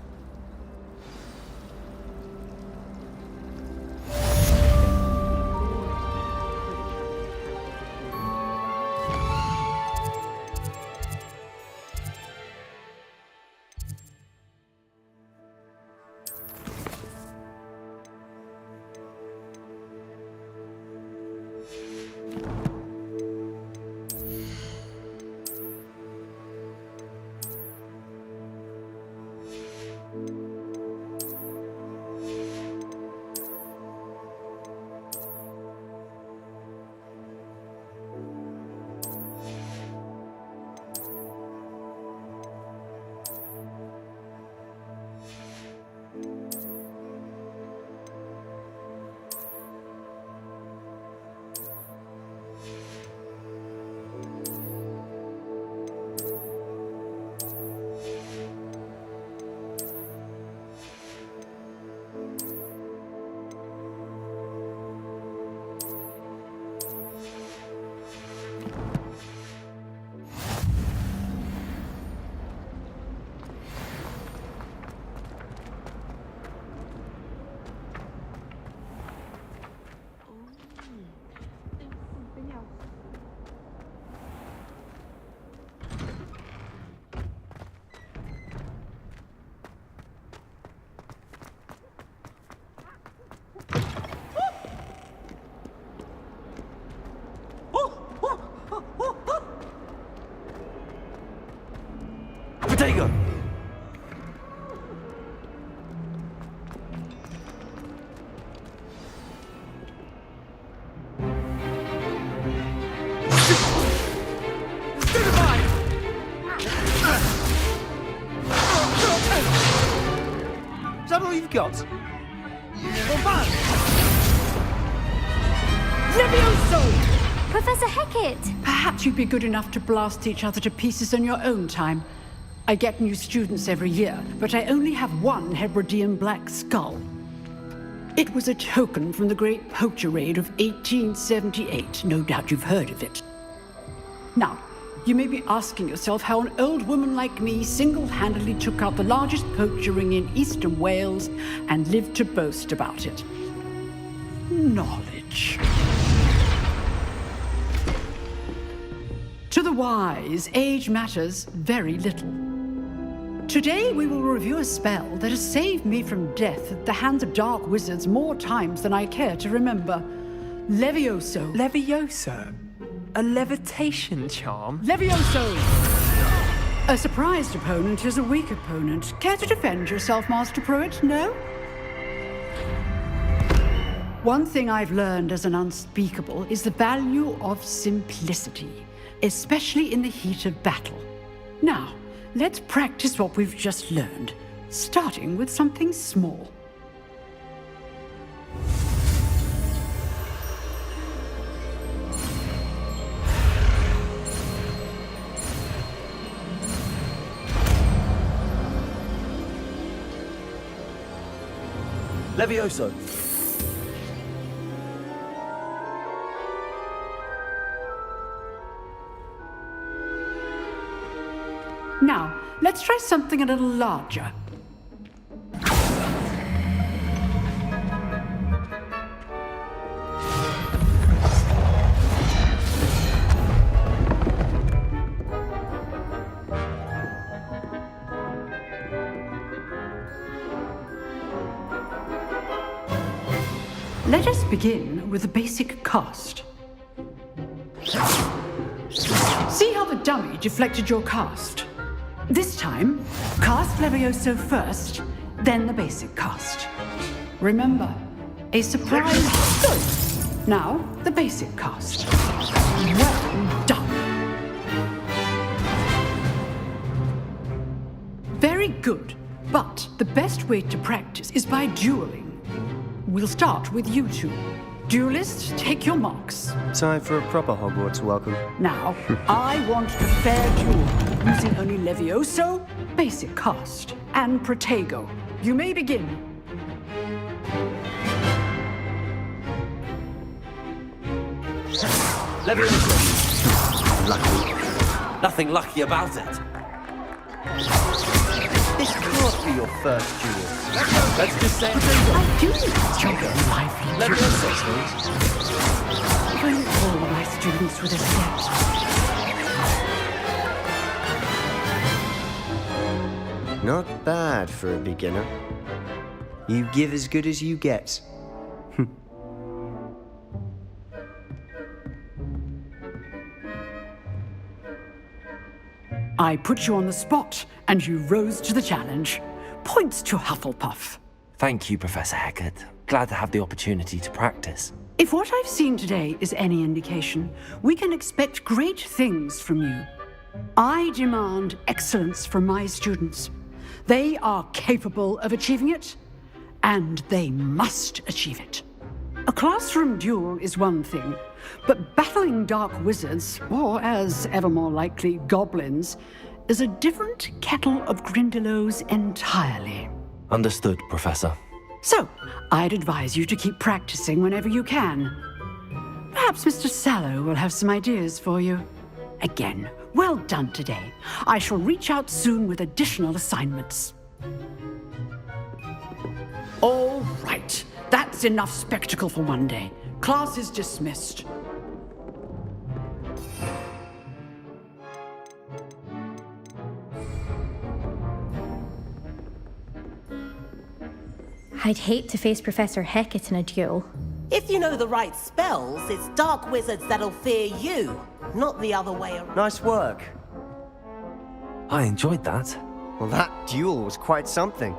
Protego! Is that all you've got? Levioso! Professor Hackett! Perhaps you'd be good enough to blast each other to pieces in your own time. I get new students every year, but I only have one Hebridean black skull. It was a token from the Great Poacher Raid of 1878. No doubt you've heard of it. Now, you may be asking yourself how an old woman like me single-handedly took out the largest poacher ring in eastern Wales and lived to boast about it. Knowledge. To the wise, age matters very little. Today we will review a spell that has saved me from death at the hands of dark wizards more times than I care to remember. Levioso. Levioso? A levitation charm? Levioso! A surprised opponent is a weak opponent. Care to defend yourself, Master Pruitt? No? One thing I've learned as an unspeakable is the value of simplicity, especially in the heat of battle. Now, let's practice what we've just learned, starting with something small. Levioso! Now, let's try something a little larger. Let us begin with the basic cast. See how the dummy deflected your cast? This time, cast Levioso first, then the basic cast. Remember, a surprise. Good. Now, the basic cast. Well done. Very good, but the best way to practice is by dueling. We'll start with you two. Duelists, take your marks. Time for a proper Hogwarts welcome. Now, I want a fair duel, using only Levioso, basic cast, and Protego. You may begin. Levioso! Lucky. Nothing lucky about it. This can't be your first duel. Let's just say I do enjoy lively duels. Bring all my students with a step. Not bad for a beginner. You give as good as you get. I put you on the spot, and you rose to the challenge. Points to Hufflepuff. Thank you, Professor Hackett. Glad to have the opportunity to practice. If what I've seen today is any indication, we can expect great things from you. I demand excellence from my students. They are capable of achieving it, and they must achieve it. A classroom duel is one thing, but battling dark wizards, or as ever more likely, goblins, is a different kettle of Grindylows entirely. Understood, Professor. So, I'd advise you to keep practicing whenever you can. Perhaps Mr. Sallow will have some ideas for you. Again, well done today. I shall reach out soon with additional assignments. All right. That's enough spectacle for one day. Class is dismissed. I'd hate to face Professor Hackett in a duel. If you know the right spells, it's dark wizards that'll fear you, not the other way around. Nice work. I enjoyed that. Well, that duel was quite something.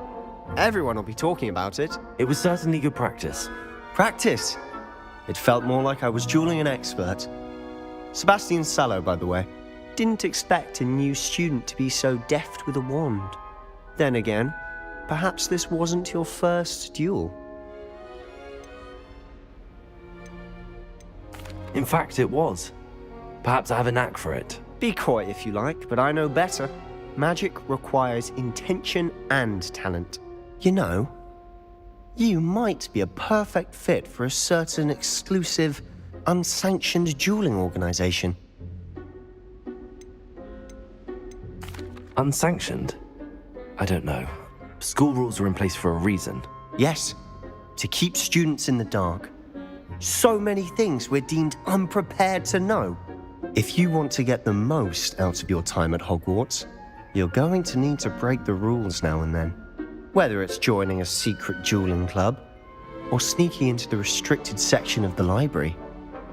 Everyone will be talking about it. It was certainly good practice. Practice? It felt more like I was dueling an expert. Sebastian Sallow, by the way. Didn't expect a new student to be so deft with a wand. Then again, perhaps this wasn't your first duel. In fact, it was. Perhaps I have a knack for it. Be coy if you like, but I know better. Magic requires intention and talent. You know, you might be a perfect fit for a certain exclusive, unsanctioned dueling organization. Unsanctioned? I don't know. School rules are in place for a reason. Yes, to keep students in the dark. So many things we're deemed unprepared to know. If you want to get the most out of your time at Hogwarts, you're going to need to break the rules now and then. Whether it's joining a secret dueling club, or sneaking into the restricted section of the library,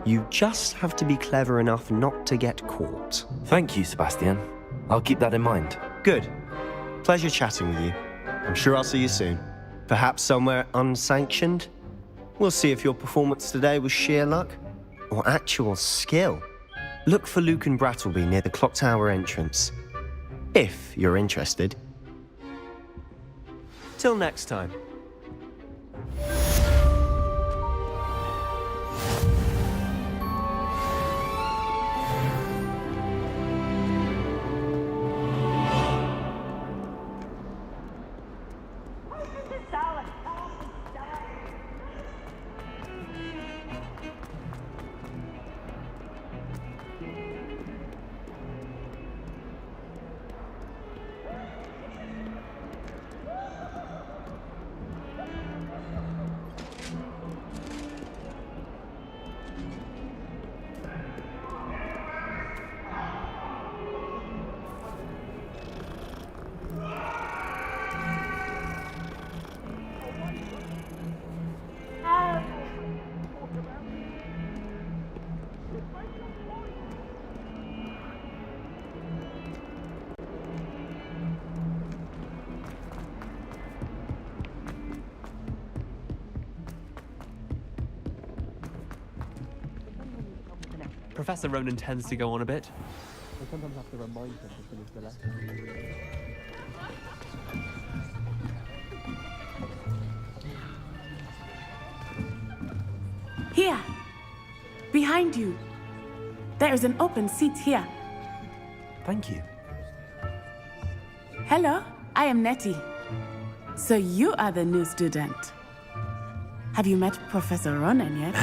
you just have to be clever enough not to get caught. Thank you, Sebastian. I'll keep that in mind. Good. Pleasure chatting with you. I'm sure I'll see you soon. Perhaps somewhere unsanctioned? We'll see if your performance today was sheer luck or actual skill. Look for Luke and Brattleby near the clock tower entrance, if you're interested. Till next time. Professor Ronan tends to go on a bit. I sometimes have to remind him to finish the lesson. Here! Behind you! There is an open seat here. Thank you. Hello, I am Nettie. So you are the new student. Have you met Professor Ronan yet?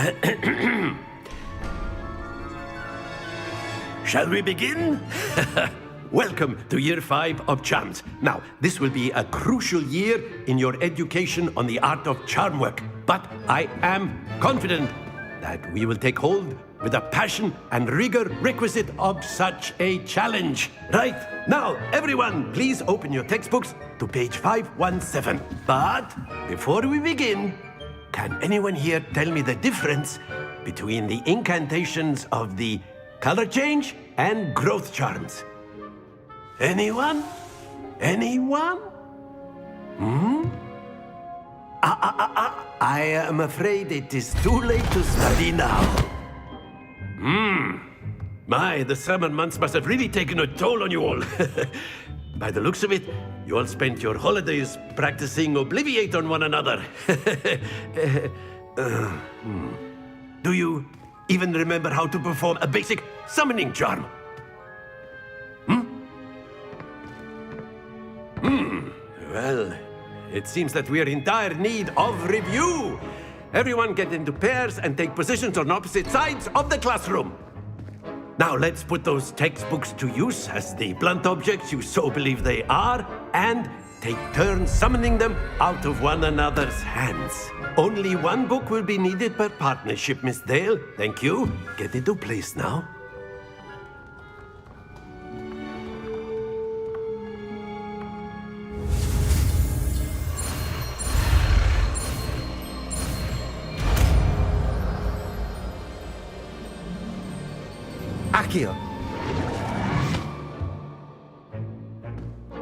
Shall we begin? Welcome to Year 5 of Charms. Now, this will be a crucial year in your education on the art of charm work. But I am confident that we will take hold with the passion and rigor requisite of such a challenge. Right, now, everyone, please open your textbooks to page 517. But before we begin, can anyone here tell me the difference between the incantations of the color change and growth charms? Anyone? Anyone? I am afraid it is too late to study now. My, the summer months must have really taken a toll on you all. By the looks of it, you all spent your holidays practicing Obliviate on one another. Do you even remember how to perform a basic summoning charm? Well, it seems that we are in dire need of review. Everyone get into pairs and take positions on opposite sides of the classroom. Now let's put those textbooks to use as the blunt objects you so believe they are, and take turns summoning them out of one another's hands. Only one book will be needed per partnership, Miss Dale. Thank you. Get into place now.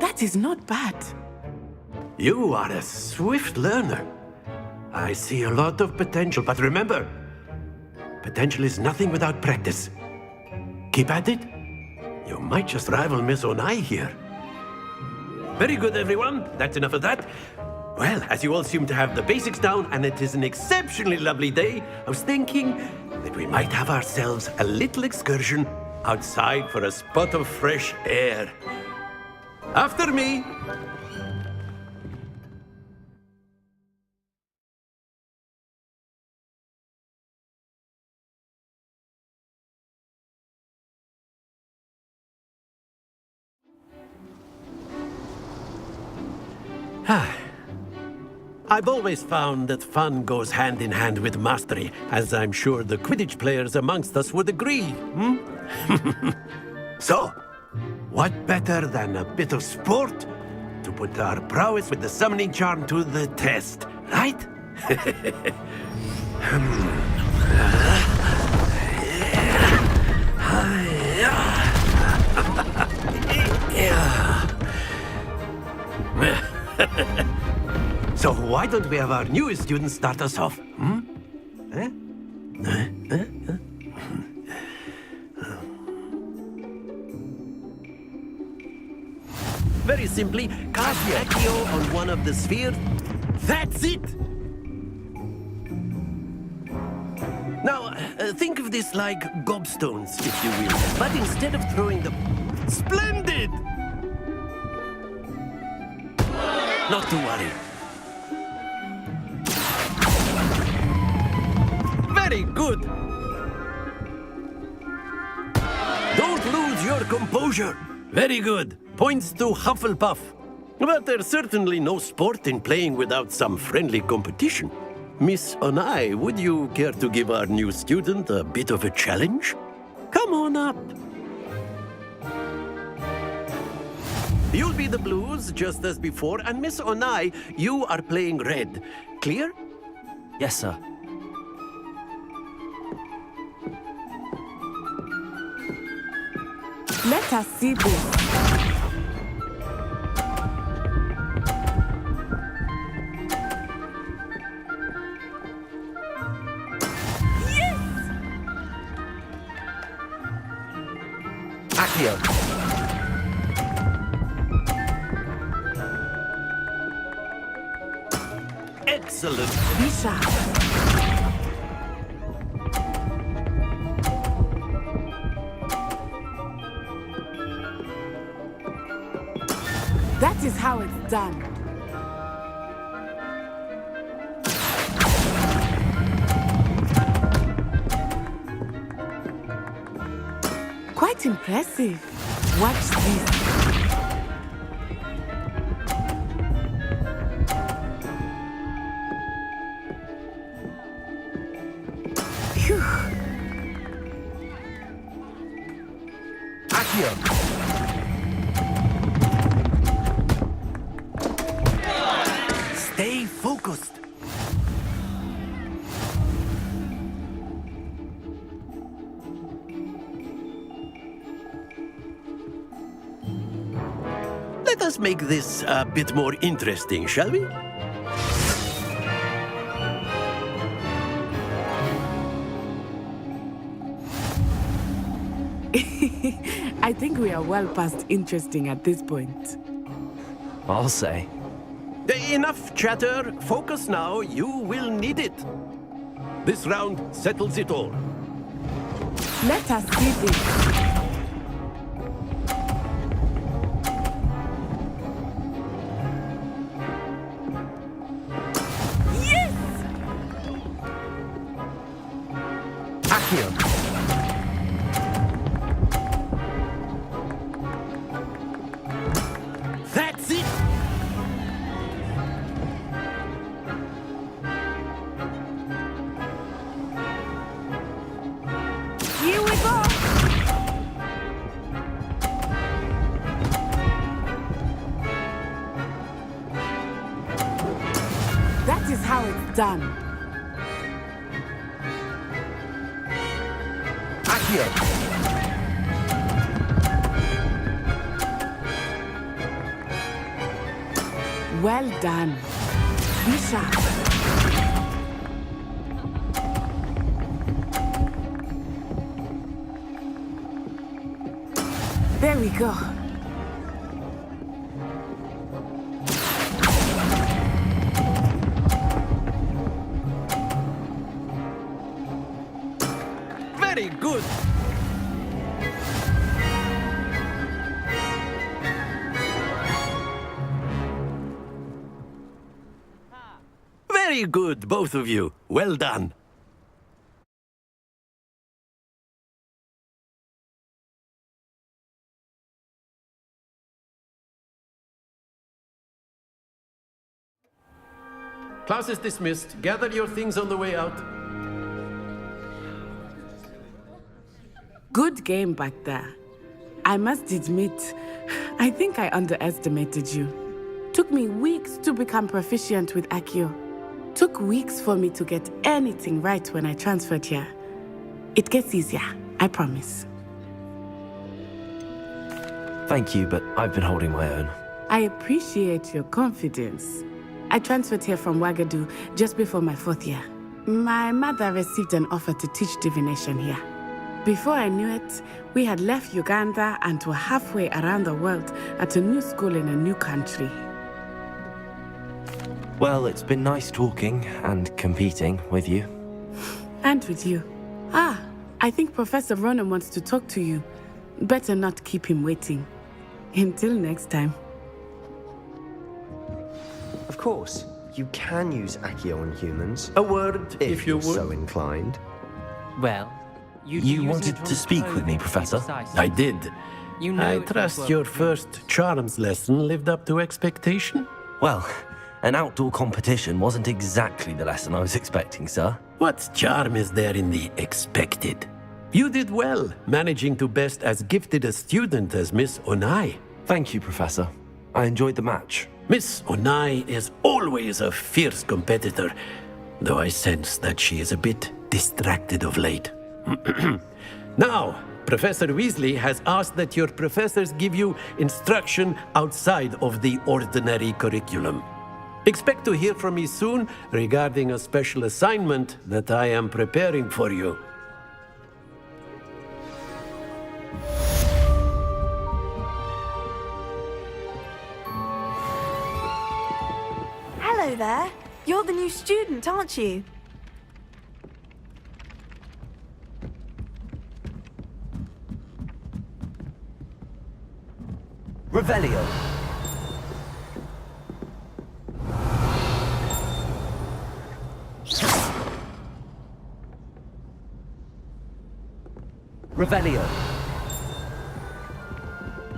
That is not bad. You are a swift learner. I see a lot of potential, but remember, potential is nothing without practice. Keep at it. You might just rival Miss Onai here. Very good, everyone. That's enough of that. Well, as you all seem to have the basics down, and it is an exceptionally lovely day, I was thinking that we might have ourselves a little excursion outside for a spot of fresh air. After me. I've always found that fun goes hand in hand with mastery, as I'm sure the Quidditch players amongst us would agree. So, what better than a bit of sport to put our prowess with the summoning charm to the test, right? So why don't we have our newest student start us off? Very simply, cast Accio on one of the spheres. That's it! Now, think of this like gobstones, if you will. But instead of throwing them... Splendid! Not to worry. Very good! Don't lose your composure. Very good. Points to Hufflepuff. But there's certainly no sport in playing without some friendly competition. Miss Onai, would you care to give our new student a bit of a challenge? Come on up. You'll be the blues, just as before, and Miss Onai, you are playing red. Clear? Yes, sir. Let us see this. Accio. Excellent. Bisha. That is how it's done. Quite impressive. Watch this. Phew. Accio. Stay focused. Let us make this a bit more interesting, shall we? I think we are well past interesting at this point. I'll say. Enough chatter. Focus now. You will need it. This round settles it all. Let us see this. Yes! Accio. That's it! Here we go! That is how it's done. Accio. Well done. Be sharp. There we go. Very good. Very good, both of you. Well done. Class is dismissed. Gather your things on the way out. Good game back there. I must admit, I think I underestimated you. Took me weeks to become proficient with Accio. Took weeks for me to get anything right when I transferred here. It gets easier, I promise. Thank you, but I've been holding my own. I appreciate your confidence. I transferred here from Wagadu just before my 4th year. My mother received an offer to teach divination here. Before I knew it, we had left Uganda and were halfway around the world at a new school in a new country. Well, it's been nice talking and competing with you. And with you. I think Professor Ronan wants to talk to you. Better not keep him waiting. Until next time. Of course, you can use Accio on humans. A word, if you you're would. so inclined. Well, You wanted to speak with me, Professor? I did. You know I it trust was your well. first charms lesson lived up to expectation. Well, an outdoor competition wasn't exactly the lesson I was expecting, sir. What charm is there in the expected? You did well, managing to best as gifted a student as Miss Onai. Thank you, Professor. I enjoyed the match. Miss Onai is always a fierce competitor, though I sense that she is a bit distracted of late. Now, Professor Weasley has asked that your professors give you instruction outside of the ordinary curriculum. Expect to hear from me soon regarding a special assignment that I am preparing for you. Hello there. You're the new student, aren't you? Revelio. Revelio.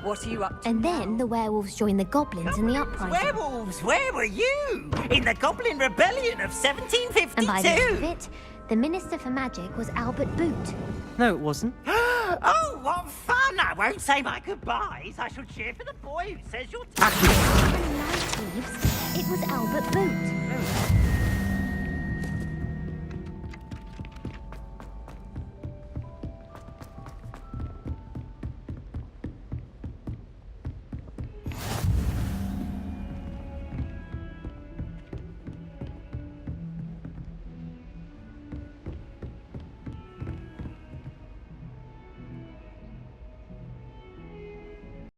What are you up to? And then the werewolves joined the goblins in the uprising. Werewolves? Where were you? In the Goblin Rebellion of 1752? And by the end of it, the Minister for Magic was Albert Boot. No, it wasn't. Oh, what fun! I won't say my goodbyes. I shall cheer for the boy who says you're When night leaves, it was Albert Boot.